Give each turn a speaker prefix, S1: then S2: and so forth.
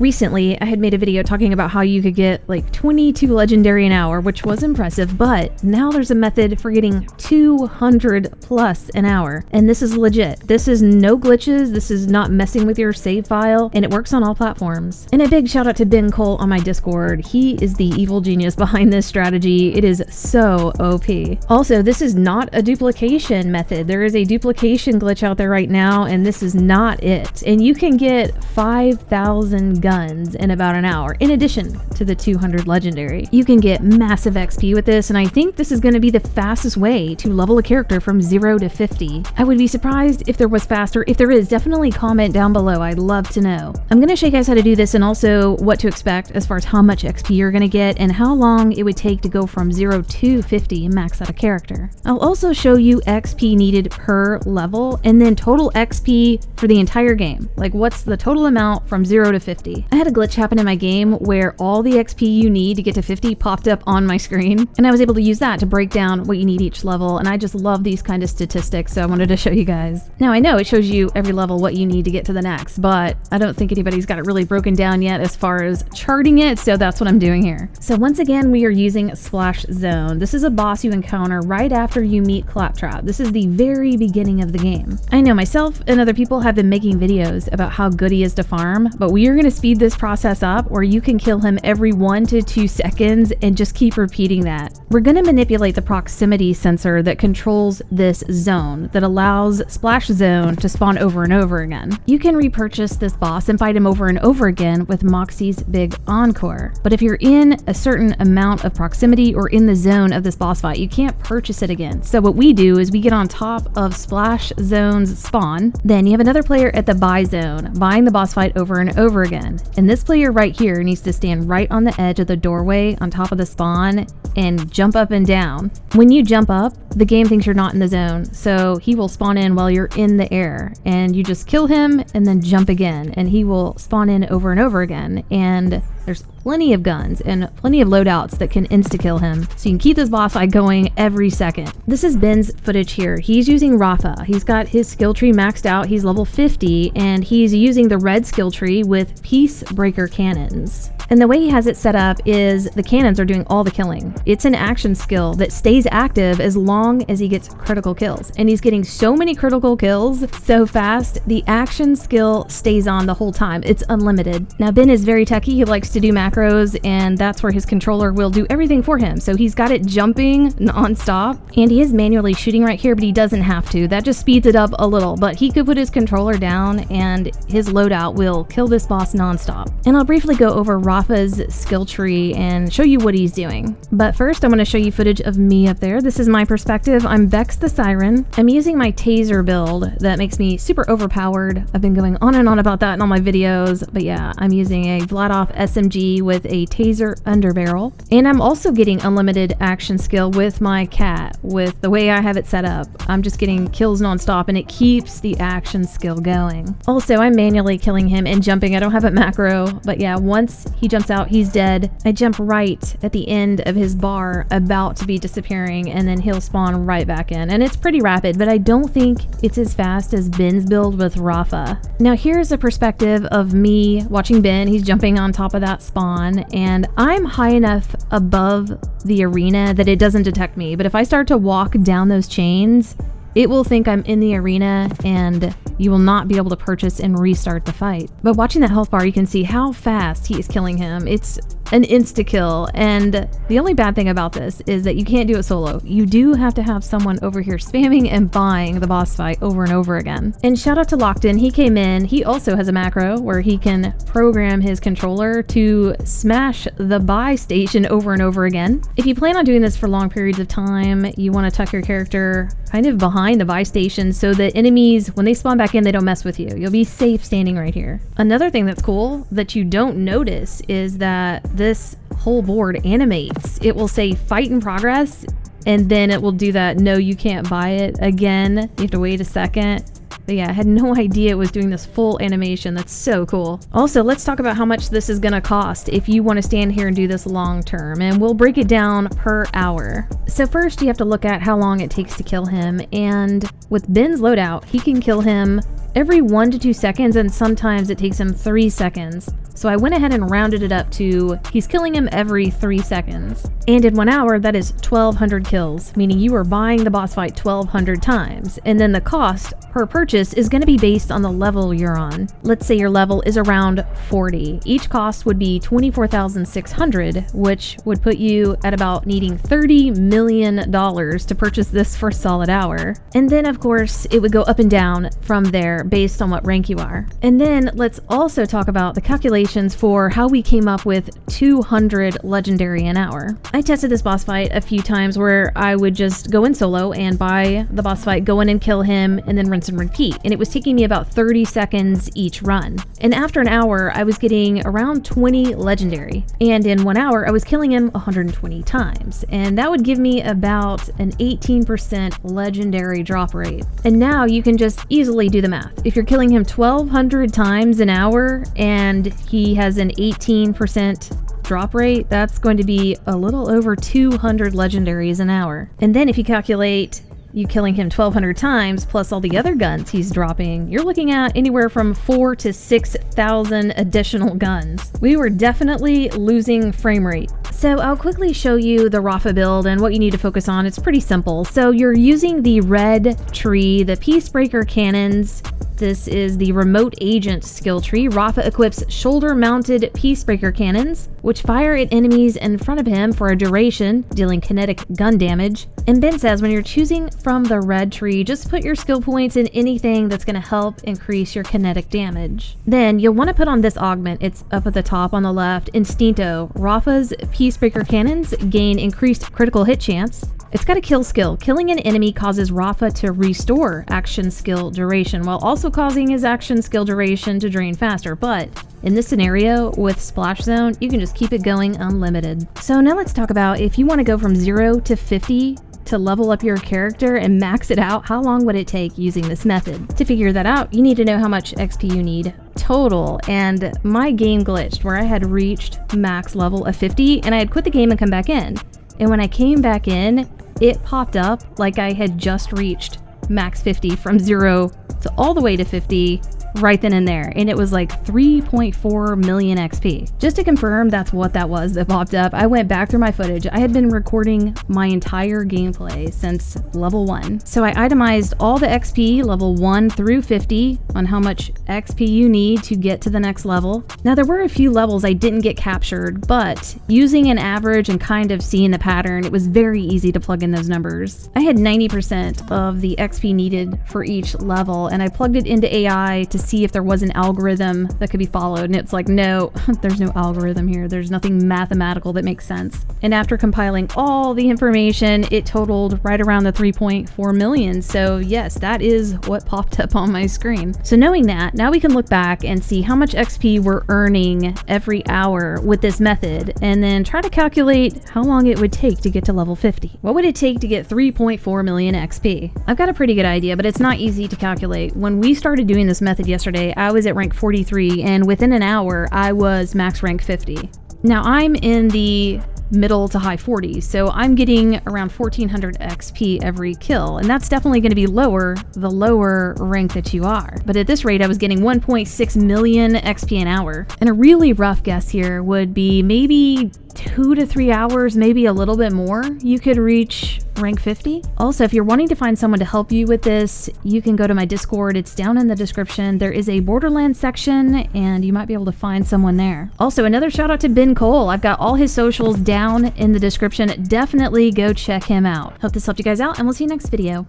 S1: Recently, I had made a video talking about how you could get like 22 legendary an hour, which was impressive, but now there's a method for getting 200 plus an hour. And this is legit. This is no glitches. This is not messing with your save file, and it works on all platforms. And a big shout out to Ben Cole on my Discord. He is the evil genius behind this strategy. It is so OP. Also, this is not a duplication method. There is a duplication glitch out there right now, and this is not it. And you can get 5,000 guns in about an hour, in addition to the 200 legendary. You can get massive XP with this, and I think this is going to be the fastest way to level a character from 0 to 50. I would be surprised if there was faster. If there is, definitely comment down below. I'd love to know. I'm going to show you guys how to do this and also what to expect as far as how much XP you're going to get and how long it would take to go from 0 to 50 and max out a character. I'll also show you XP needed per level and then total XP for the entire game. Like, what's the total amount from 0 to 50? I had a glitch happen in my game where all the XP you need to get to 50 popped up on my screen, and I was able to use that to break down what you need each level, and I just love these kind of statistics, so I wanted to show you guys. Now, I know it shows you every level what you need to get to the next, but I don't think anybody's got it really broken down yet as far as charting it, so that's what I'm doing here. So once again, we are using Splash Zone. This is a boss you encounter right after you meet Claptrap. This is the very beginning of the game. I know myself and other people have been making videos about how good he is to farm, but we are going to speed this process up where you can kill him every 1 to 2 seconds and just keep repeating that. We're going to manipulate the proximity sensor that controls this zone that allows Splash Zone to spawn over and over again. You can repurchase this boss and fight him over and over again with Moxie's Big Encore, but if you're in a certain amount of proximity or in the zone of this boss fight, you can't purchase it again. So what we do is we get on top of Splash Zone's spawn, then you have another player at the buy zone buying the boss fight over and over again, and this player right here needs to stand right on the edge of the doorway on top of the spawn and jump up and down. When you jump up, the game thinks you're not in the zone, so he will spawn in while you're in the air, and you just kill him and then jump again, and he will spawn in over and over again. And there's plenty of guns and plenty of loadouts that can insta-kill him, so you can keep this boss fight going every second. This is Ben's footage here. He's using Rafa. He's got his skill tree maxed out. He's level 50, and he's using the red skill tree with Peacebreaker cannons. And the way he has it set up is the cannons are doing all the killing. It's an action skill that stays active as long as he gets critical kills. And he's getting so many critical kills so fast, the action skill stays on the whole time. It's unlimited. Now, Ben is very techie. He likes to do macros, and that's where his controller will do everything for him. So he's got it jumping non-stop, and he is manually shooting right here, but he doesn't have to. That just speeds it up a little, but he could put his controller down and his loadout will kill this boss non-stop. And I'll briefly go over Rafa's skill tree and show you what he's doing. But first, I'm going to show you footage of me up there. This is my perspective. I'm Vex the Siren. I'm using my taser build that makes me super overpowered. I've been going on and on about that in all my videos, but yeah, I'm using a Vladoff SMG with a taser underbarrel. And I'm also getting unlimited action skill with my cat. With the way I have it set up, I'm just getting kills non-stop, and it keeps the action skill going. Also, I'm manually killing him and jumping. I don't have a macro, but yeah, once he jumps out, he's dead. I jump right at the end of his bar, about to be disappearing, and then he'll spawn right back in. And it's pretty rapid, but I don't think it's as fast as Ben's build with Rafa. Now here's a perspective of me watching Ben. He's jumping on top of that spawn, and I'm high enough above the arena that it doesn't detect me. But if I start to walk down those chains, it will think I'm in the arena, and you will not be able to purchase and restart the fight. But watching that health bar, you can see how fast he is killing him. It's an insta-kill, and the only bad thing about this is that you can't do it solo. You do have to have someone over here spamming and buying the boss fight over and over again. And shout out to Lockton. He came in. He also has a macro where he can program his controller to smash the buy station over and over again. If you plan on doing this for long periods of time, you want to tuck your character kind of behind the buy station so that enemies, when they spawn back in, they don't mess with you. You'll be safe standing right here. Another thing that's cool that you don't notice is that this whole board animates. It will say fight in progress, and then it will do that no, you can't buy it again. You have to wait a second. But yeah, I had no idea it was doing this full animation. That's so cool. Also, let's talk about how much this is gonna cost if you want to stand here and do this long term, and we'll break it down per hour. So first you have to look at how long it takes to kill him, and with Ben's loadout, he can kill him every 1 to 2 seconds, and sometimes it takes him 3 seconds. So I went ahead and rounded it up to he's killing him every 3 seconds. And in 1 hour, that is 1,200 kills, meaning you are buying the boss fight 1,200 times. And then the cost per purchase is going to be based on the level you're on. Let's say your level is around 40. Each cost would be 24,600, which would put you at about needing $30 million to purchase this for a solid hour. And then of course it would go up and down from there based on what rank you are. And then let's also talk about the calculations for how we came up with 200 legendary an hour. I tested this boss fight a few times where I would just go in solo and buy the boss fight, go in and kill him, and then rinse and repeat. And it was taking me about 30 seconds each run. And after an hour, I was getting around 20 legendary. And in 1 hour, I was killing him 120 times. And that would give me about an 18% legendary drop rate. And now you can just easily do the math. If you're killing him 1,200 times an hour and he has an 18% drop rate, that's going to be a little over 200 legendaries an hour. And then if you calculate you killing him 1,200 times plus all the other guns he's dropping, you're looking at anywhere from 4,000 to 6,000 additional guns. We were definitely losing frame rate. So I'll quickly show you the Rafa build and what you need to focus on. It's pretty simple. So you're using the red tree, the Peacebreaker cannons. This is the remote agent skill tree. Rafa equips shoulder-mounted Peacebreaker cannons, which fire at enemies in front of him for a duration, dealing kinetic gun damage. And Ben says when you're choosing from the red tree, just put your skill points in anything that's going to help increase your kinetic damage. Then you'll want to put on this augment. It's up at the top on the left. Instinto. Rafa's Peacebreaker cannons gain increased critical hit chance. It's got a kill skill. Killing an enemy causes Rafa to restore action skill duration, while also causing his action skill duration to drain faster. But in this scenario with Splash Zone, you can just keep it going unlimited. So now let's talk about if you want to go from 0 to 50 to level up your character and max it out, how long would it take using this method? To figure that out, you need to know how much XP you need total. And my game glitched where I had reached max level of 50 and I had quit the game and come back in. And when I came back in, it popped up like I had just reached max 50 from 0 to all the way to 50 right then and there, and it was like 3.4 million XP. Just to confirm that's what that was that popped up, I went back through my footage. I had been recording my entire gameplay since level 1. So I itemized all the XP level 1 through 50 on how much XP you need to get to the next level. Now there were a few levels I didn't get captured, but using an average and kind of seeing the pattern, it was very easy to plug in those numbers. I had 90% of the XP needed for each level, and I plugged it into AI to see if there was an algorithm that could be followed, and it's like, no, there's no algorithm here. There's nothing mathematical that makes sense. And after compiling all the information, it totaled right around the 3.4 million. So yes, that is what popped up on my screen. So knowing that, now we can look back and see how much XP we're earning every hour with this method, and then try to calculate how long it would take to get to level 50. What would it take to get 3.4 million XP? I've got a pretty good idea, but it's not easy to calculate. When we started doing this method yesterday, I was at rank 43, and within an hour, I was max rank 50. Now I'm in the middle to high 40s, so I'm getting around 1400 XP every kill, and that's definitely going to be lower the lower rank that you are. But at this rate, I was getting 1.6 million XP an hour, and a really rough guess here would be maybe 2 to 3 hours, maybe a little bit more, you could reach rank 50. Also, if you're wanting to find someone to help you with this, you can go to my Discord. It's down in the description. There is a Borderlands section, and you might be able to find someone there. Also, another shout out to Ben Cole. I've got all his socials down in the description. Definitely go check him out. Hope this helped you guys out, and we'll see you next video.